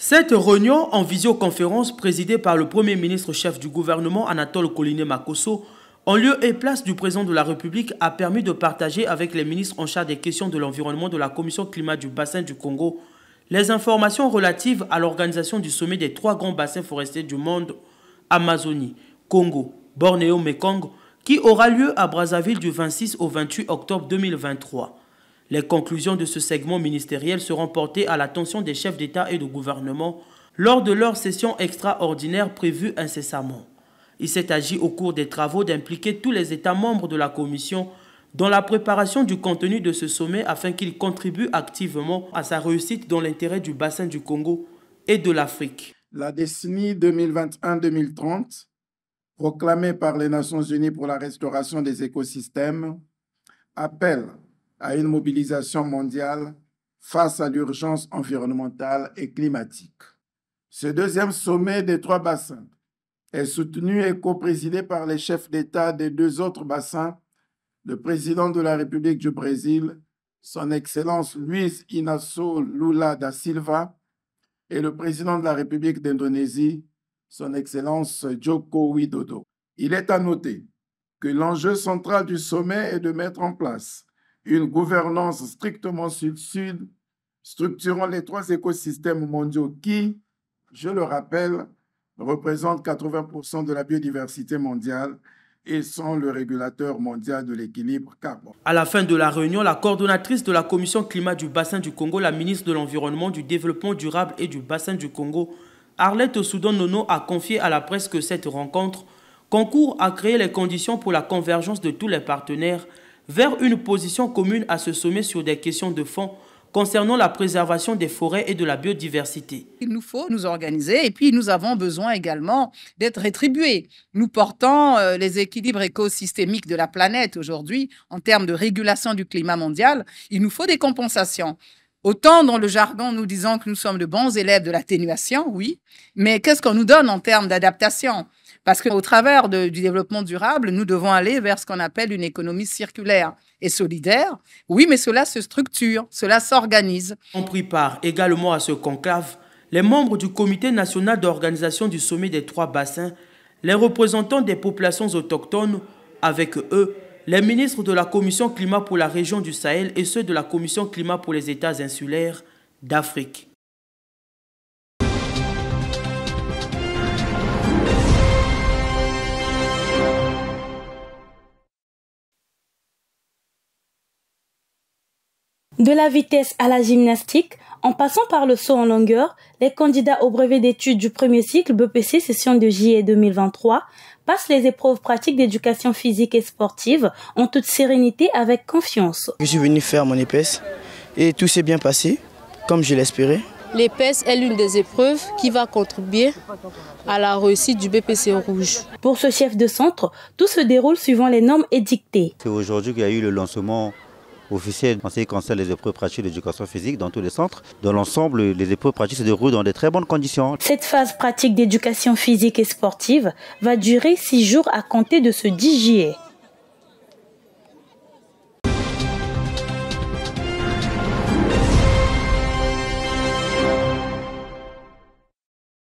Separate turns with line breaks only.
Cette réunion en visioconférence présidée par le Premier ministre chef du gouvernement Anatole Koliné Makosso en lieu et place du président de la République a permis de partager avec les ministres en charge des questions de l'environnement de la Commission climat du bassin du Congo les informations relatives à l'organisation du sommet des 3 grands bassins forestiers du monde, Amazonie, Congo, Bornéo-Mekong, qui aura lieu à Brazzaville du 26 au 28 octobre 2023. Les conclusions de ce segment ministériel seront portées à l'attention des chefs d'État et de gouvernement lors de leur session extraordinaire prévue incessamment. Il s'est agi au cours des travaux d'impliquer tous les États membres de la Commission dans la préparation du contenu de ce sommet afin qu'ils contribuent activement à sa réussite dans l'intérêt du bassin du Congo et de l'Afrique.
La décennie 2021-2030, proclamée par les Nations Unies pour la restauration des écosystèmes, appelle à une mobilisation mondiale face à l'urgence environnementale et climatique. Ce deuxième sommet des 3 bassins est soutenu et coprésidé par les chefs d'État des 2 autres bassins, le président de la République du Brésil, son Excellence Luiz Inácio Lula da Silva, et le président de la République d'Indonésie, son Excellence Joko Widodo. Il est à noter que l'enjeu central du sommet est de mettre en place une gouvernance strictement sud-sud, structurant les 3 écosystèmes mondiaux qui, je le rappelle, représentent 80% de la biodiversité mondiale et sont le régulateur mondial de l'équilibre carbone.
À la fin de la réunion, la coordonnatrice de la Commission climat du bassin du Congo, la ministre de l'Environnement, du Développement durable et du bassin du Congo, Arlette Soudan-Nono, a confié à la presse que cette rencontre concourt à créer les conditions pour la convergence de tous les partenaires vers une position commune à ce sommet sur des questions de fond concernant la préservation des forêts et de la biodiversité.
Il nous faut nous organiser et puis nous avons besoin également d'être rétribués. Nous portons les équilibres écosystémiques de la planète aujourd'hui en termes de régulation du climat mondial. Il nous faut des compensations. Autant dans le jargon, nous disons que nous sommes de bons élèves de l'atténuation, oui, mais qu'est-ce qu'on nous donne en termes d'adaptation ? Parce qu'au travers du développement durable, nous devons aller vers ce qu'on appelle une économie circulaire et solidaire. Oui, mais cela se structure, cela s'organise.
On prit part également à ce conclave les membres du Comité national d'organisation du sommet des 3 bassins, les représentants des populations autochtones, avec eux, les ministres de la Commission climat pour la région du Sahel et ceux de la Commission climat pour les États insulaires d'Afrique.
De la vitesse à la gymnastique, en passant par le saut en longueur, les candidats au brevet d'études du premier cycle BEPC session de juillet 2023 passent les épreuves pratiques d'éducation physique et sportive en toute sérénité avec confiance.
Je suis venu faire mon EPS et tout s'est bien passé, comme je l'espérais.
L'EPS est l'une des épreuves qui va contribuer à la réussite du BPC rouge.
Pour ce chef de centre, tout se déroule suivant les normes édictées.
C'est aujourd'hui qu'il y a eu le lancement officiel en ce qui concerne les épreuves pratiques d'éducation physique dans tous les centres. Dans l'ensemble, les épreuves pratiques se déroulent dans de très bonnes conditions.
Cette phase pratique d'éducation physique et sportive va durer 6 jours à compter de ce 10 juillet.